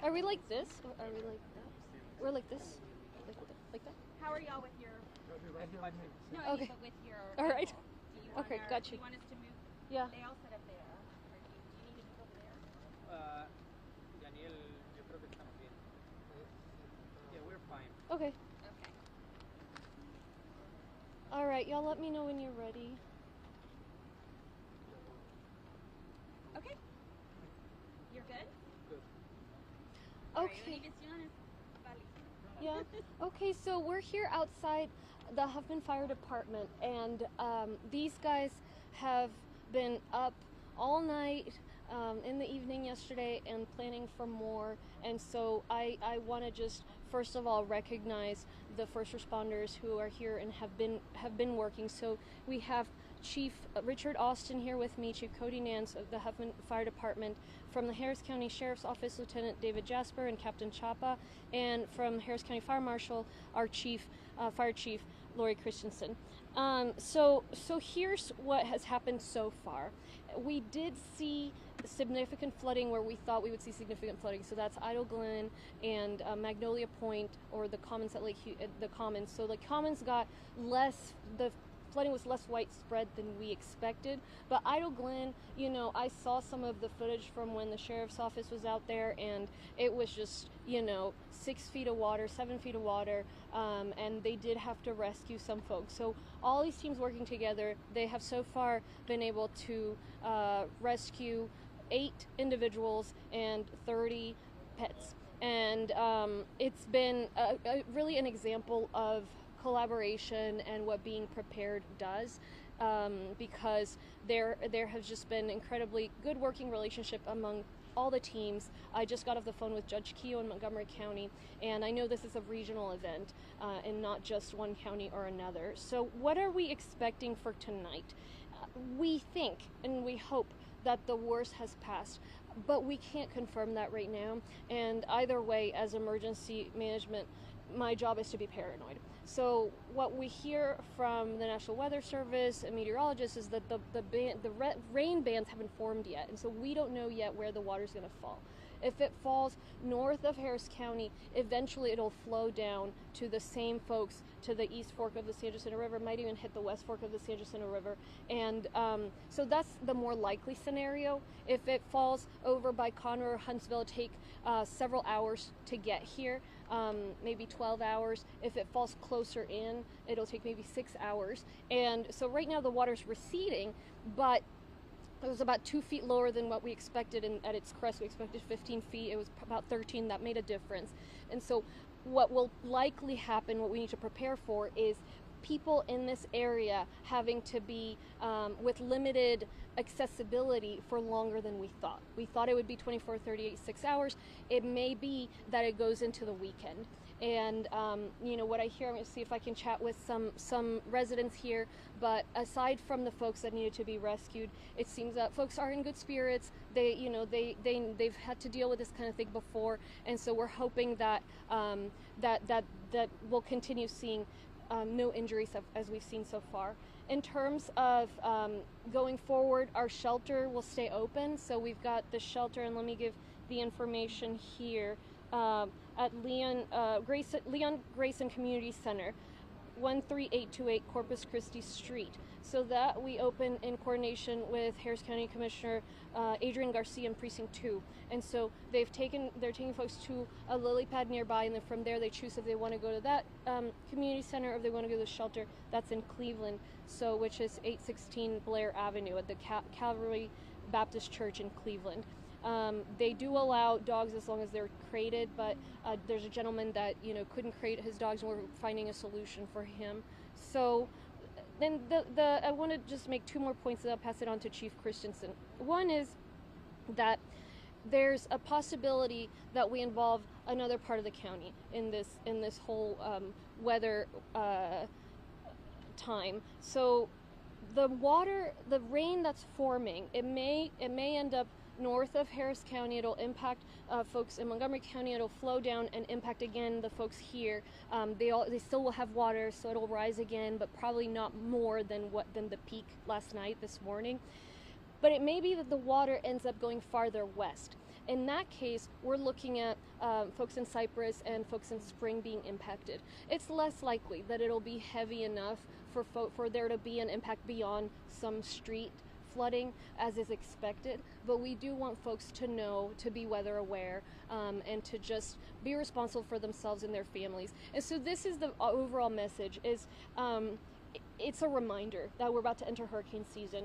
Are we like this? Or are we like that? We're like this? Like that? How are y'all with your... No, I Okay. mean, but with your... All right. Do you want Okay, got you. Do you want us to move? Yeah. They all set up there. Or do you need to move over there? Daniel, yo creo que estamos bien. Yeah, we're fine. Okay. Okay. All right, y'all let me know when you're ready. Okay. You're good? Good. Okay. Yeah. Okay, so we're here outside the Huffman Fire Department, and these guys have been up all night in the evening yesterday and planning for more. And so I want to just first of all recognize the first responders who are here and have been working. So we have Chief Richard Austin here with me, Chief Cody Nance of the Huffman Fire Department, from the Harris County Sheriff's Office, Lieutenant David Jasper and Captain Chapa, and from Harris County Fire Marshal, our Fire Chief, Lori Christensen. So here's what has happened so far. We did see significant flooding where we thought we would see significant flooding. So that's Idle Glen and Magnolia Point, or the Commons at the Commons. So the Commons got less, the flooding was less widespread than we expected. But Idle Glen, you know, I saw some of the footage from when the sheriff's office was out there, and it was just, you know, 6 feet of water, 7 feet of water, and they did have to rescue some folks. So all these teams working together, they have so far been able to rescue 8 individuals and 30 pets. And it's been really an example of collaboration and what being prepared does, because there has just been incredibly good working relationship among all the teams. I just got off the phone with Judge Keogh in Montgomery County, and I know this is a regional event and not just one county or another. So what are we expecting for tonight? We think and we hope that the worst has passed, but we can't confirm that right now. And either way, as emergency management, my job is to be paranoid. So what we hear from the National Weather Service and meteorologists is that the rain bands haven't formed yet, and so we don't know yet where the water's going to fall. If it falls north of Harris County, eventually it'll flow down to the same folks to the east fork of the San Jacinto River, might even hit the west fork of the San Jacinto River. And so that's the more likely scenario. If it falls over by Conroe or Huntsville, it'll take several hours to get here, maybe 12 hours. If it falls closer in, it'll take maybe 6 hours. And so right now the water's receding, but it was about 2 feet lower than what we expected, and at its crest we expected 15 feet. It was about 13. That made a difference. And so what will likely happen, what we need to prepare for, is people in this area having to be with limited accessibility for longer than we thought. We thought it would be 24, 38, 6 hours. It may be that it goes into the weekend. And you know what I hear, I'm going to see if I can chat with some residents here. But aside from the folks that needed to be rescued, it seems that folks are in good spirits. They, you know, they've had to deal with this kind of thing before, and so we're hoping that that we'll continue seeing no injuries as we've seen so far. In terms of going forward, our shelter will stay open. So we've got the shelter, and let me give the information here. At Leon Grayson Community Center, 13828 Corpus Christi Street. So that we open in coordination with Harris County Commissioner Adrian Garcia in Precinct 2. And so they're taking folks to a lily pad nearby, and then from there they choose if they want to go to that community center or if they want to go to the shelter that's in Cleveland, so which is 816 Blair Avenue at the Calvary Baptist Church in Cleveland. They do allow dogs as long as they're crated, but there's a gentleman that, you know, couldn't crate his dogs, and we're finding a solution for him. So then I want to just make 2 more points, and I'll pass it on to Chief Christensen. One is that there's a possibility that we involve another part of the county in this whole weather time. So the rain that's forming, it may end up north of Harris County. It'll impact folks in Montgomery County. It'll flow down and impact again the folks here. They still will have water, so it'll rise again, but probably not more than the peak last night, this morning. But it may be that the water ends up going farther west. In that case, we're looking at folks in Cypress and folks in Spring being impacted. It's less likely that it'll be heavy enough for there to be an impact beyond some street flooding as is expected, but we do want folks to know, to be weather aware, and to just be responsible for themselves and their families. And so this is the overall message, is it's a reminder that we're about to enter hurricane season.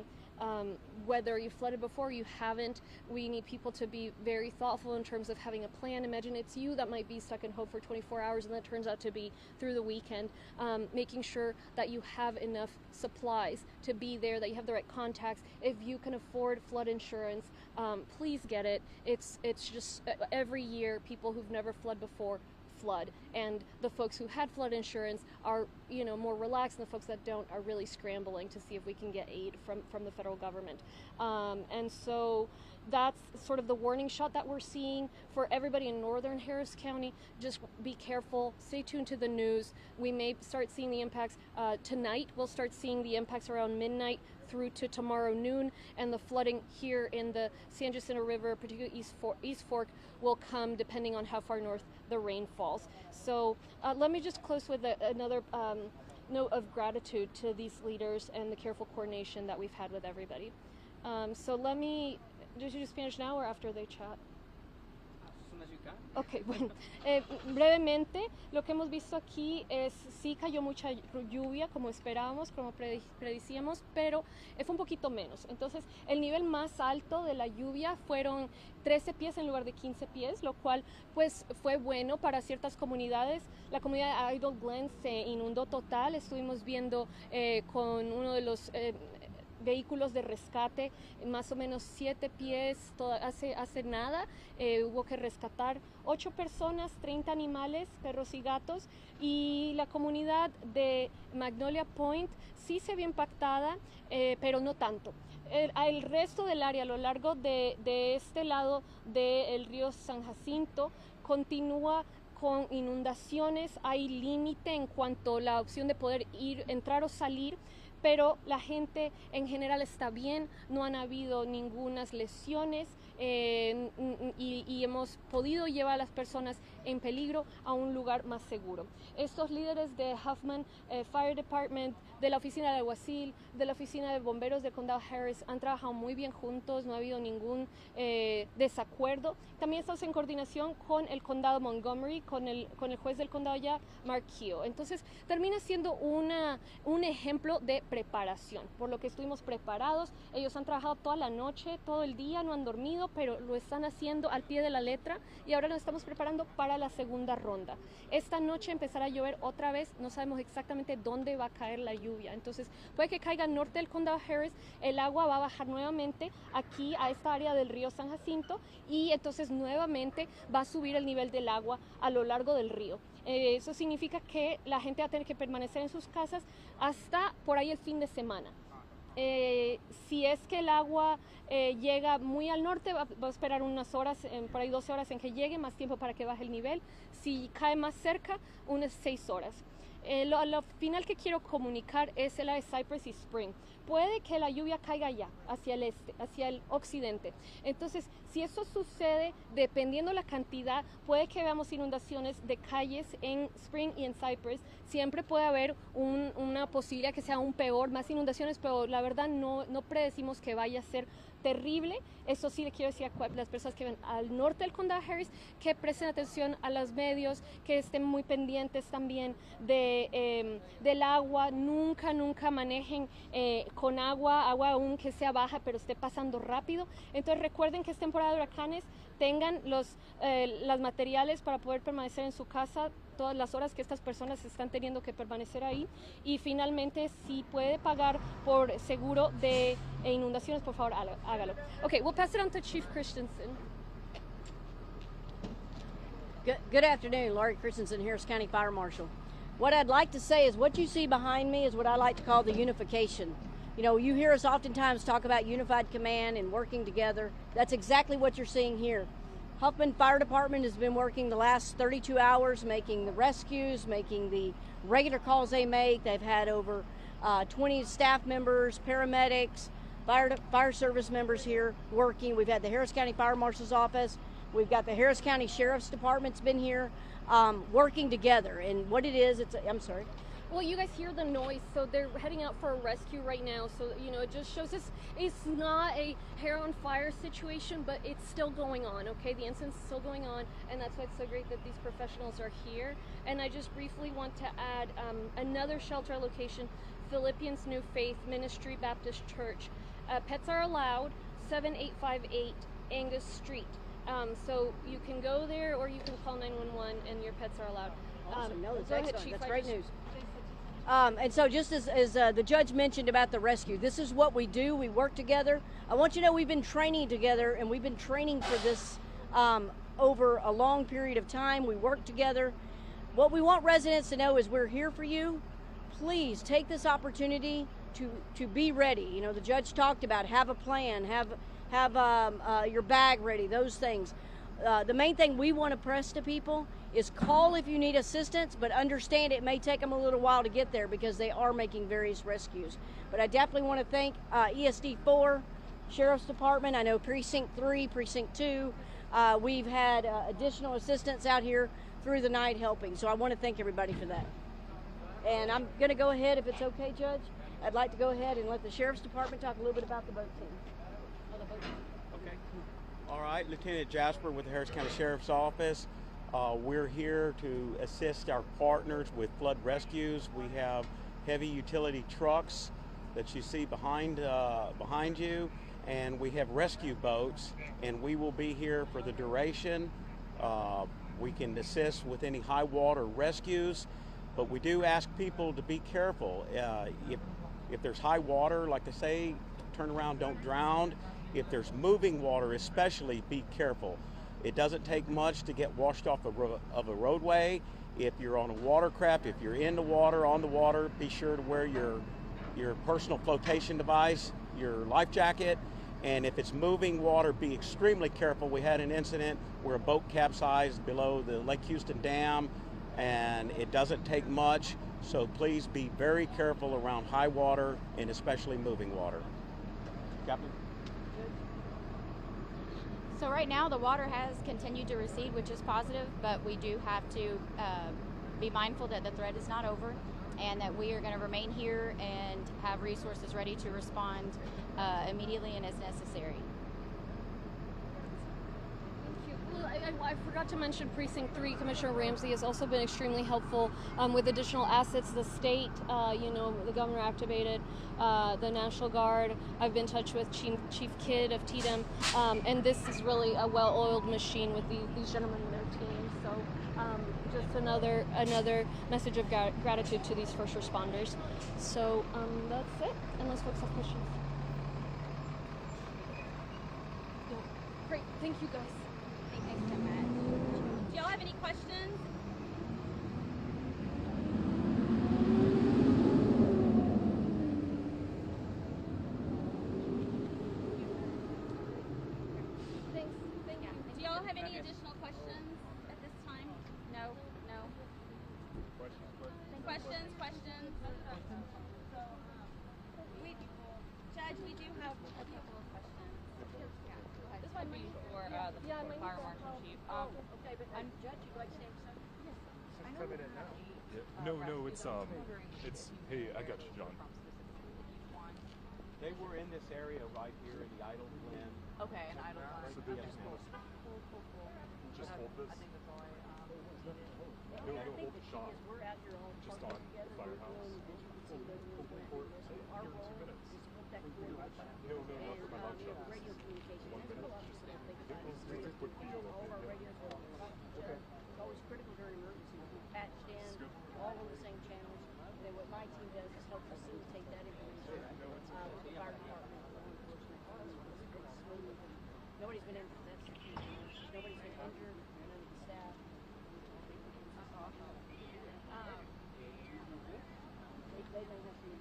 Whether you flooded before, you haven't, we need people to be very thoughtful in terms of having a plan. Imagine it's you that might be stuck in Hope for 24 hours and that turns out to be through the weekend. Making sure that you have enough supplies to be there, that you have the right contacts. If you can afford flood insurance, please get it. It's just every year people who've never flooded before flood, and the folks who had flood insurance are more relaxed, and the folks that don't are really scrambling to see if we can get aid from the federal government. And so that's sort of the warning shot that we're seeing for everybody in northern Harris County. Just be careful, stay tuned to the news. We may start seeing the impacts tonight. We'll start seeing the impacts around midnight through to tomorrow noon, and the flooding here in the San Jacinto River, particularly East Fork, will come depending on how far north the rain falls. So let me just close with another note of gratitude to these leaders and the careful coordination that we've had with everybody. So let me, do you do Spanish now or after they chat? Ok, bueno, brevemente, lo que hemos visto aquí es, sí cayó mucha lluvia como esperábamos, como predicíamos, pero fue un poquito menos. Entonces, el nivel más alto de la lluvia fueron 13 pies en lugar de 15 pies, lo cual pues fue bueno para ciertas comunidades. La comunidad de Idle Glen se inundó total. Estuvimos viendo con uno de los vehículos de rescate, más o menos 7 pies, hace nada, hubo que rescatar 8 personas, 30 animales, perros y gatos, y la comunidad de Magnolia Point sí se vio impactada, pero no tanto. El resto del área a lo largo de este lado del río San Jacinto continúa con inundaciones. Hay límite en cuanto a la opción de poder entrar o salir, pero la gente en general está bien, no han habido ningunas lesiones y hemos podido llevar a las personas en peligro a un lugar más seguro. Estos líderes de Huffman Fire Department, de la oficina del alguacil, de la oficina de bomberos del condado Harris han trabajado muy bien juntos, no ha habido ningún desacuerdo. También estamos en coordinación con el condado Montgomery, con el juez del condado allá, Mark Keogh. Entonces termina siendo un ejemplo de preparación, por lo que estuvimos preparados. Ellos han trabajado toda la noche, todo el día, no han dormido, pero lo están haciendo al pie de la letra y ahora nos estamos preparando para la segunda ronda. Esta noche empezará a llover otra vez, no sabemos exactamente dónde va a caer la lluvia, entonces puede que caiga al norte del condado Harris, el agua va a bajar nuevamente aquí a esta área del río San Jacinto y entonces nuevamente va a subir el nivel del agua a lo largo del río. Eso significa que la gente va a tener que permanecer en sus casas hasta por ahí el fin de semana. Si es que el agua llega muy al norte, va a esperar unas horas, por ahí 12 horas en que llegue, más tiempo para que baje el nivel. Si cae más cerca, unas 6 horas. Lo final que quiero comunicar es el de Cypress y Spring. Puede que la lluvia caiga allá, hacia el este, hacia el occidente. Entonces, si eso sucede, dependiendo la cantidad, puede que veamos inundaciones de calles en Spring y en Cypress. Siempre puede haber una posibilidad que sea aún peor, más inundaciones, pero la verdad no predecimos que vaya a ser terrible. Eso sí le quiero decir a las personas que ven al norte del condado Harris que presten atención a los medios, que estén muy pendientes también del agua. Nunca manejen con agua aún que sea baja pero esté pasando rápido. Entonces recuerden que es temporada de huracanes, tengan los materiales para poder permanecer en su casa todas las horas que estas personas están teniendo que permanecer ahí. Y finalmente, si puede pagar por seguro de inundaciones, por favor, hágalo. Okay, we'll pass it on to Chief Christensen. Good afternoon, Laurie Christensen, Harris County Fire Marshal. What I'd like to say is what you see behind me is what I like to call the unification. You know, you hear us oftentimes talk about unified command and working together. That's exactly what you're seeing here. Huffman Fire Department has been working the last 32 hours, making the rescues, making the regular calls they make. They've had over 20 staff members, paramedics, fire service members here working. We've had the Harris County Fire Marshal's Office. We've got the Harris County Sheriff's Department's been here working together. And what it is, I'm sorry. Well, you guys hear the noise, so they're heading out for a rescue right now. So, you know, it just shows us it's not a hair on fire situation, but it's still going on, okay? The incident's still going on, and that's why it's so great that these professionals are here. And I just briefly want to add another shelter location, Philippians New Faith Ministry Baptist Church. Pets are allowed, 7858 Angus Street. So you can go there, or you can call 911, and your pets are allowed. Awesome. No, that's Go ahead, excellent. Chief. That's great news. And so just as the judge mentioned about the rescue, this is what we do. We work together. I want you to know we've been training together, and we've been training for this over a long period of time. We work together. What we want residents to know is we're here for you. Please take this opportunity to be ready. You know, the judge talked about have a plan, have your bag ready, those things. The main thing we want to press to people is call if you need assistance, but understand it may take them a little while to get there because they are making various rescues. But I definitely want to thank ESD 4, Sheriff's Department. I know Precinct 3, Precinct 2. We've had additional assistance out here through the night helping. So I want to thank everybody for that. And I'm going to go ahead, if it's okay, Judge. I'd like to go ahead and let the Sheriff's Department talk a little bit about the boat team. Okay. All right, Lieutenant Jasper with the Harris County Sheriff's Office. We're here to assist our partners with flood rescues. We have heavy utility trucks that you see behind you, and we have rescue boats, and we will be here for the duration. We can assist with any high water rescues, but we do ask people to be careful. If there's high water, like they say, turn around, don't drown. If there's moving water, especially, be careful. It doesn't take much to get washed off of a roadway. If you're on a watercraft, if you're in the water, on the water, be sure to wear your personal flotation device, your life jacket. And if it's moving water, be extremely careful. We had an incident where a boat capsized below the Lake Houston Dam, and it doesn't take much. So please be very careful around high water and especially moving water. Captain? So right now the water has continued to recede, which is positive, but we do have to be mindful that the threat is not over and that we are going to remain here and have resources ready to respond immediately and as necessary. I forgot to mention Precinct 3. Commissioner Ramsey has also been extremely helpful with additional assets. The state, the governor activated the National Guard. I've been in touch with Chief Kidd of TDM, and this is really a well-oiled machine with these gentlemen and their team. So just another message of gratitude to these first responders. So that's it, unless folks have questions. Yeah. Great, thank you guys. Thanks so much. Do y'all have any questions? Thanks. Thank you. Do y'all have any additional questions at this time? No? No? Questions? Judge, we do have a couple of questions. This might be for the fire marshal chief. Okay, but Judge, you'd like to say something? No, it's hey, I got you, John. They were in this area right here in the idle glen. Okay, and I don't know. So Yes, ma'am. just hold this. I think that's all right. No, hold the shot. We're out here all Just on the firehouse. For here in 2 minutes. No, not for my mouth shots. 1 minute. Just a quick video of it. Okay. Always critical during emergencies. We patched in all on the same channels. Then what my team does is help facilitate that information with the fire department, law enforcement. It's smooth. Nobody's been injured. That's the key. Nobody's been injured. None of the staff. They may have to.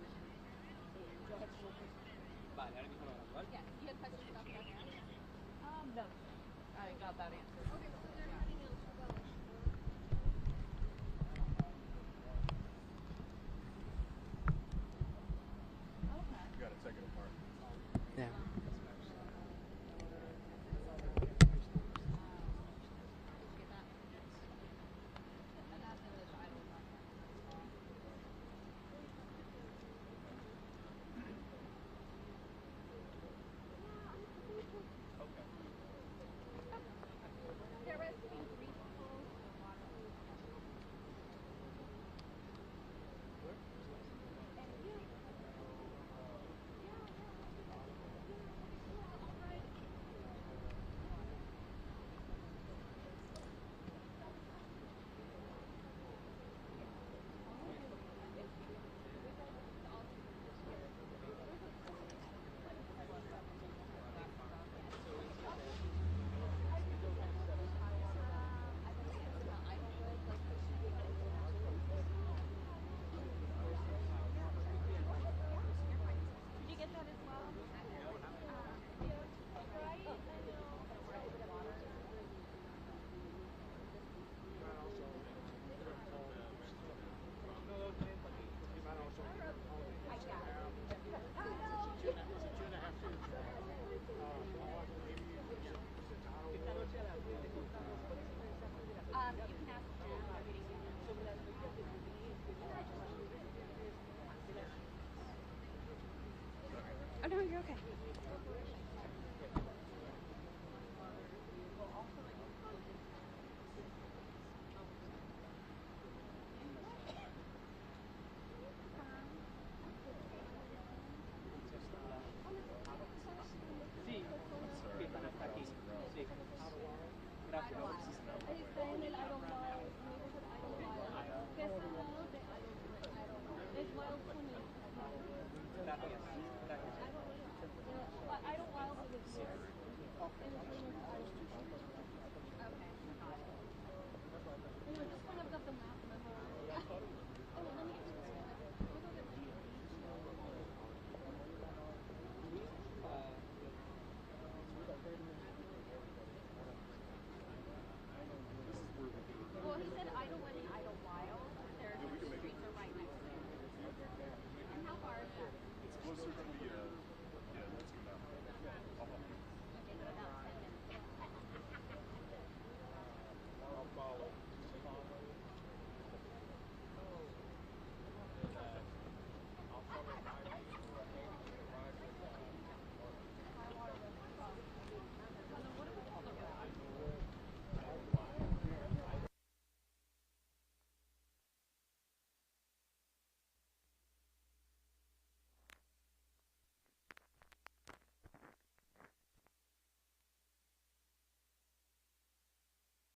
Y'all have some more questions? Yeah, you had questions about that? No. I got that answer. Okay, so is there anything else for Bella? You gotta take it apart. Yeah. You're okay.